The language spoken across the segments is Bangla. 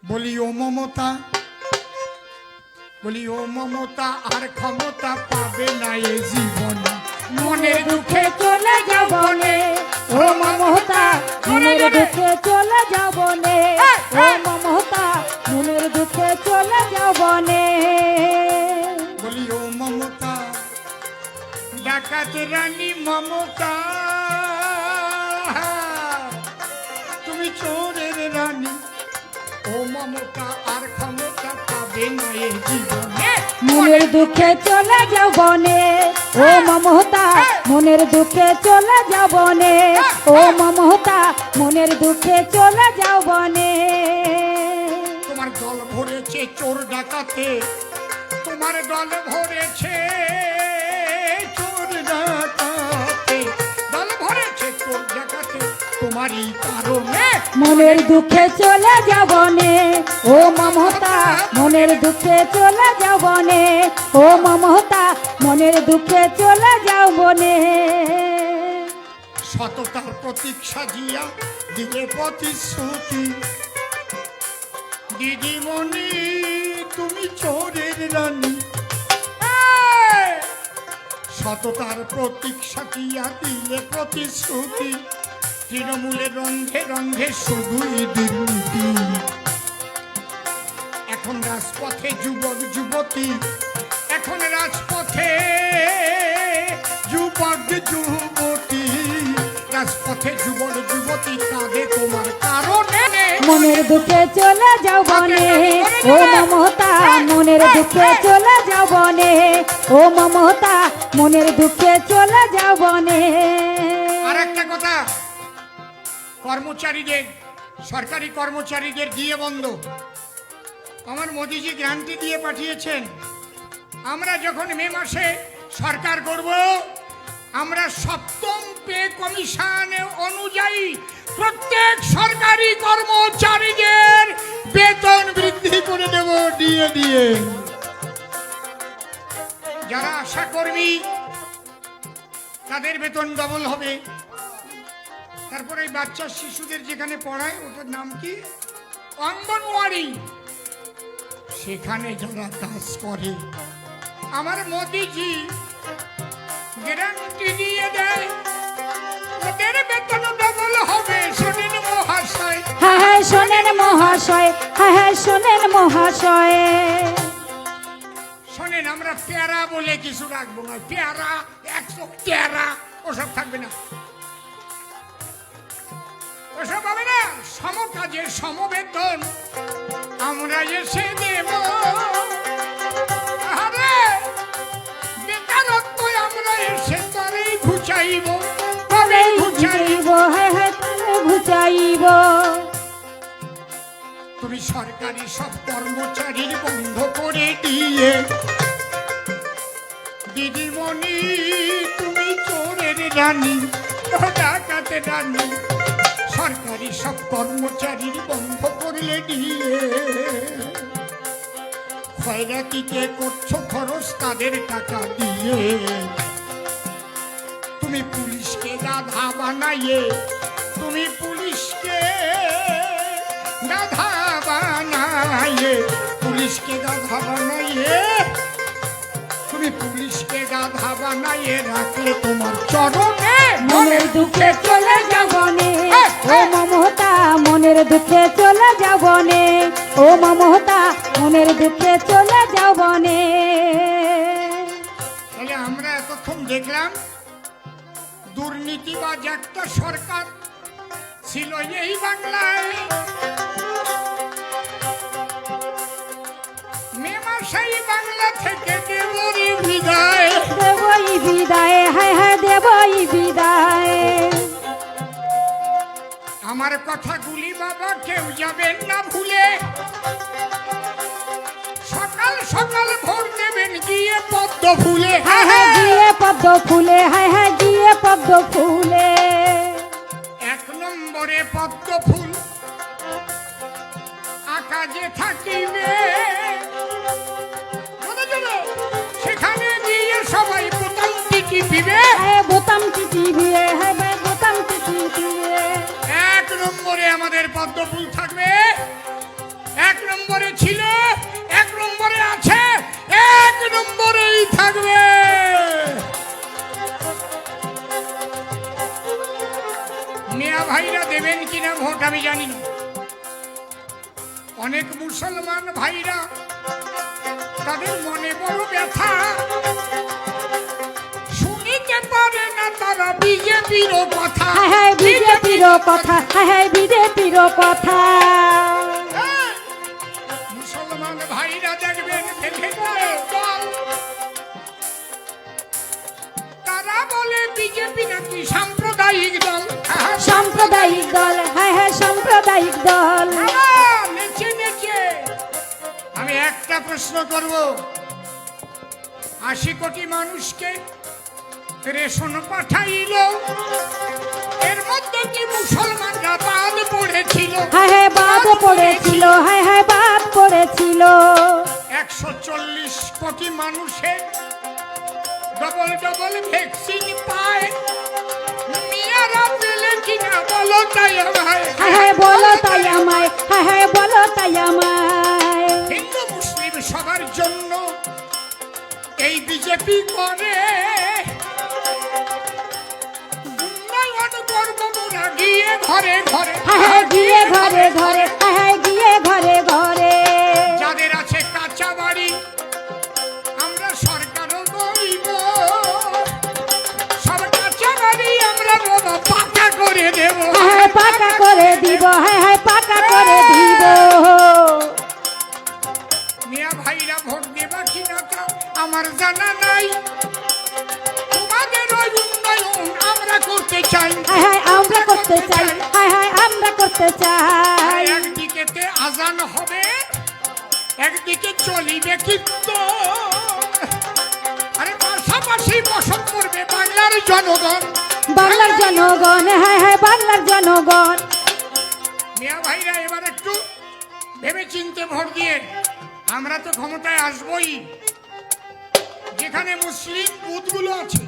বলি ও মমতা, বলি ও মমতা আর ক্ষমতা পাবে না এ জীবন, মনের দুঃখে চলে যাব নে ও মমতা, মনের দুঃখে চলে যাব নে ও মমতা, মনের দুঃখে চলে যাব নে। বলি ও মমতা, ডাকাত রানী মমতা, তুমি চোরের রানী, ও মমতা আর ক্ষমতা পাবে না এ জীবনে, মনের দুঃখে চলে যাব নে ও মমতা, মনের দুঃখে চলে যাব নে ও মমতা, মনের দুঃখে চলে যাব নে। তোমার দল ভরেছে চোর ডাকাতে, তোমার দল ভরেছে চোর ডাকাতে, দল ভরেছে চোর ডাকাতে, তোমারই কারণে মনের দুঃখে চলে যাব নে ও মমতা, মনের দুঃখে চলে যাব নে ও মমতা, মনের দুঃখে চলে যাব নে। সততার প্রতীক সাজিয়া দিলে প্রতিশ্রুতি, দিদিমণি তুমি চোরের রানী, সততার প্রতীক সাজিয়া দিলে প্রতিশ্রুতি, তৃণমূলের রন্ধে রন্ধে শুধুই দুর্নীতি। এখন রাজপথে যুবক যুবতী, এখন রাজপথে যুবক যুবতী, রাজপথে যুবক যুবতী কাঁদে তোমার কারণে, মনের দুঃখে চলে যাব নে ও মমতা, মনের দুঃখে চলে যাব নে ও মমতা, মনের দুঃখে চলে যাব নে। আর একটা কথা, কর্মচারীদের, সরকারি কর্মচারীদের দিয়ে বন্ধ, আমার মোদিজি গ্যারান্টি দিয়ে পাঠিয়েছেন, আমরা যখন মে মাসে সরকার করব, আমরা সপ্তম পে কমিশন অনুযায়ী প্রত্যেক সরকারি কর্মচারীদের বেতন বৃদ্ধি করে দেব দিয়ে দিয়ে। যারা আশা কর্মী তাদের বেতন ডবল হবে। তারপরে এই বাচ্চা শিশুদের যেখানে পড়ায় ওটার নাম কি, অঙ্গনওয়াড়ি, সেখানে যারা কাজ করে আমার মোদিজি গ্যারান্টি দিয়ে দেয় ওদের বেতন ডবল হবে। শোনেন মহাশয়, হ্যাঁ হ্যাঁ শোনেন মহাশয়, হ্যাঁ হ্যাঁ শোনেন মহাশয়। শোনেন, আমরা পেয়ারা বলে কিছু রাখবো না, পেয়ারা 100 পেয়ারা ওসব থাকবে না, ওসব হবে না। সমকাজের সমবেতন আমরা এসে দেব, আরে বেকারত্ব আমরা এসে তরেই ঘুচাইব, তবেই ঘুচাইব। হ্যাঁ হ্যাঁ ঘুচাইব। তুমি সরকারি সব কর্মচারীর বন্ধ করে দিয়ে, দিদিমণি তুমি চোরের রানী, ডাকাতে রানী, সরকারি সব কর্মচারীর বন্ধ করলে দিয়ে, খয়রাতিকে করছো খরচ তাদের টাকা দিয়ে, তুমি পুলিশকে গাধা বানাইয়ে, তুমি পুলিশকে গাধা বানাইয়ে, পুলিশকে গাধা বানাইয়ে, তুমি পুলিশকে গাধা বানাইয়ে রাখলে তোমার চরণে, মনের দুঃখে চলে যাব নে ও মমতা, মনের দুঃখে চলে যাব নে ও মমতা, মনের দুঃখে চলে যাব নে। তাহলে আমরা এতক্ষণ দেখলাম দুর্নীতিবাজ একটা সরকার ছিল এই বাংলায়। মে মাসেই বাংলা থেকে দেবই বিদায়, দেবই বিদায়, হ্যাঁ হ্যাঁ দেবই বিদায়। আমার কথাগুলি বাবা কেউ যাবেন না ভুলে, সকাল সকাল ভোর দেবেন গিয়ে পদ্ম ফুলে, হ্যাঁ হ্যাঁ গিয়ে পদ্ম ফুলে, হ্যাঁ হ্যাঁ গিয়ে পদ্ম ফুলে। 1 নম্বরে পদ্ম ফুল আকাশে থাকিবে, সেখানে গিয়ে সবাই বোতাম টিপিবে, হ্যাঁ বোতাম টিপিবে, হ্যাঁ ভাই বোতাম টিপিবে। 1 নম্বরে আমাদের পদ্ম ফুল থাকবে, 1 অনেক মুসলমান ভাইরা তাদের মনে বড় ব্যথা, শুনিতে পারে না তারা বিজেপির কথা। হ্যাঁ হ্যাঁ বিজেপির কথা, হ্যাঁ হ্যাঁ বিজেপির কথা। মুসলমান ভাইরা দেখবেন বিভিন্ন দল, তারা বলে বিজেপি নাকি সাম্প্রদায়িক দল। সাম্প্রদায়িক দল, হ্যাঁ হ্যাঁ সাম্প্রদায়িক দল। নেচে নেচে আমি একটা প্রশ্ন করব, 80 কোটি মানুষকে রেশন পাঠাইল, এর মধ্যে কি মুসলমানরা বাদ পড়েছিল? হ্যাঁ হ্যাঁ বাদ পড়েছিল, হ্যাঁ হ্যাঁ বাদ পড়েছিল। 140 কোটি মানুষের ডবল ডবল ভ্যাকসিন পায়, মেয়েরা পেলে কিনা বলো তাই আমায়। হ্যাঁ হ্যাঁ বলো তাই আমায়, হ্যাঁ হ্যাঁ বলো তাই আমায়। হিন্দু মুসলিম সবার জন্য এই বিজেপি করে, উন্নয়ন করব মোরা গিয়ে ঘরে ঘরে। হ্যাঁ হ্যাঁ গিয়ে ঘরে ঘরে, হ্যাঁ হ্যাঁ গিয়ে ঘরে ঘরে। যাদের আছে কাঁচা বাড়ি আমরা সরকারও গরিব, সব কাঁচা বাড়ি আমরা বাবা পাকা করে দেব। হ্যাঁ হ্যাঁ পাকা করে দিব, হ্যাঁ হ্যাঁ পাকা করে দিব। মিয়া ভাইরা ভোট দেবা কিনা তা আমার জানা নাই, তোমাদের ওই উন্নয়ন আমরা করতে চাই। হ্যাঁ হ্যাঁ আমরা করতে চাই, হ্যাঁ হ্যাঁ আমরা করতে চাই। একদিকেতে আজান হবে, একদিকে চলিবে কিন্তু, আরে পাশাপাশি বসত করবে বাংলার জনগণ। বাংলার জনগণ, হ্যাঁ হ্যাঁ বাংলার জনগণ। মিয়া ভাইরা এবার একটু ভেবে চিনতে ভোট দিয়ে, আমরা তো ক্ষমতায় আসবই, যেখানে মুসলিম বুথগুলো আছে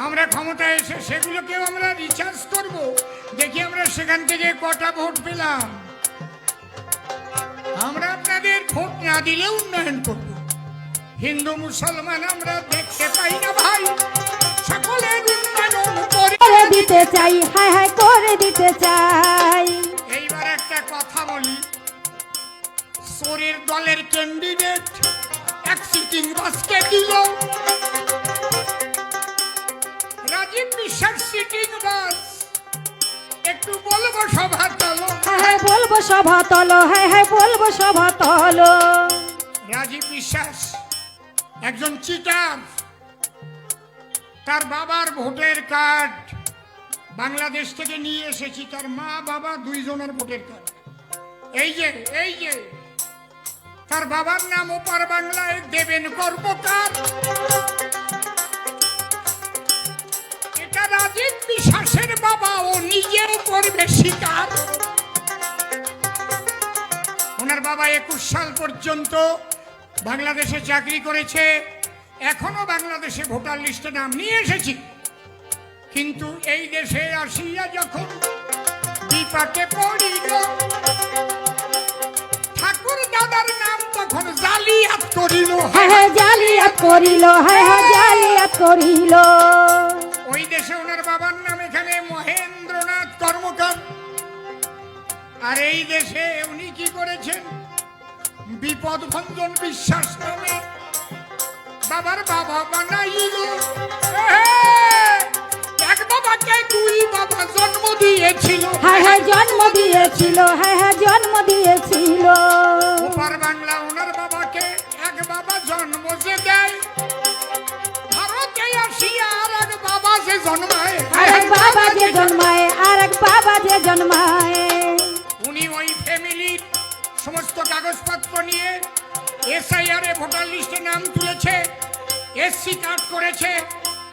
আমরা ক্ষমতায় এসে সেগুলোকেও আমরা রিচার্জ করব, দেখি আমরা সেখান থেকে কটা ভোট পেলাম। আমরা আপনাদের ভোট না দিলে উন্নয়ন করব। হিন্দু মুসলমান আমরা দেখতে পাই না ভাই, সকলের উন্নয়ন করে দিতে চাই, হ্যাঁ হ্যাঁ করে দিতে চাই। এইবার একটা কথা বলি, চোরের দলের ক্যান্ডিডেট এক সিটিং বাসকে দিল, রাজীব বিশ্বাস সিটিং বাস, একটু বলবো সভা তলো। হ্যাঁ হ্যাঁ বলবো সভা তলো, হ্যাঁ হ্যাঁ বলবো সভা তলো। রাজীব বিশ্বাস একজন চিটার, তার বাবার ভোটের কার্ড বাংলাদেশ থেকে নিয়ে এসেছি, তার মা বাবা দুইজনের ভোটের কার্ড। এই যে তার বাবার নাম ওপার বাংলায় দেবেন কর্মকার, এটা রাজীব বিশ্বাসের বাবা, ও নিজেও করবে স্বীকার। ওনার বাবা 21 সাল পর্যন্ত বাংলাদেশে চাকরি করেছে, এখনো বাংলাদেশে ভোটার লিস্টে নাম নিয়ে এসেছি, কিন্তু এই দেশে আসিয়া যখন বিপাকে পড়িল, ঠাকুর দাদার নাম তখন জালিয়াত করিল। হ্যাঁ হ্যাঁ জালিয়াত করিল, হ্যাঁ হ্যাঁ জালিয়াত করিল। ওই দেশে ওনার বাবার নাম এখানে মহেন্দ্রনাথ কর্মকার, আর এই দেশে উনি কি করেছেন, বিপদ ভঞ্জন বিশ্বাস নামে বাবার বাবা বানাইল। এক বাবাকে দুই বাবা জন্ম দিয়েছিল। হ্যাঁ হ্যাঁ জন্ম দিয়েছিল, হ্যাঁ হ্যাঁ জন্ম দিয়েছিল। ওপার বাংলা ওনার বাবাকে এক বাবা জন্ম যে দেয়, ভারতে আসিয়া আর এক বাবা যে জন্মায়। আর এক বাবা যে জন্মায়, আর এক বাবা যে জন্মায়। উনি ওই ফ্যামিলির সমস্ত কাগজপত্র নিয়ে SIR এ ভোটার লিস্টে নাম তুলেছে, SC কার্ড করেছে।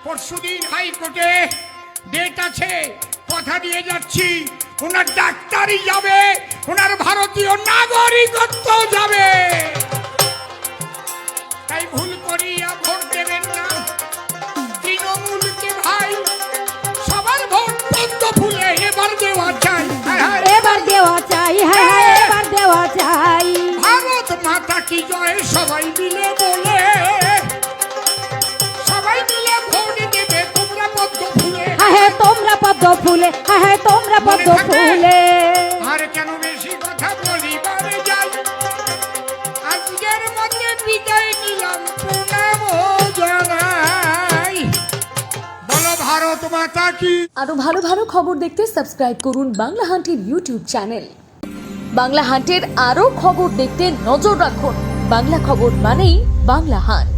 পরশুদিন হাইকোর্টে ডেট আছে, কথা দিয়ে যাচ্ছি, ওনার ডাক্তারি যাবে, ওনার ভারতীয় নাগরিকত্ব যাবে। তাই ভুল করিয়া ভোট দেবেন না তৃণমূলকে ভাই, সবার ভোট পদ্ম ফুলে এবার দেওয়া চাই। এবার দেওয়া চাই, হ্যাঁ হ্যাঁ এবার দেওয়া চাই। ভারত মাতা কি জয় সবাই মিলে বলে, সবাই মিলে ভোট দেবে তোমরা পদ্ম ফুলে। হ্যাঁ হ্যাঁ তোমরা পদ্ম ফুলে, হ্যাঁ হ্যাঁ তোমরা পদ্ম ফুলে। আর কেন বেশি কথা বলিবারে যাই, কথা কি? আরো ভালো ভালো খবর দেখতে সাবস্ক্রাইব করুন বাংলা হান্টের ইউটিউব চ্যানেল। বাংলা হান্টের আরো খবর দেখতে নজর রাখুন। বাংলা খবর মানেই বাংলা হান্ট।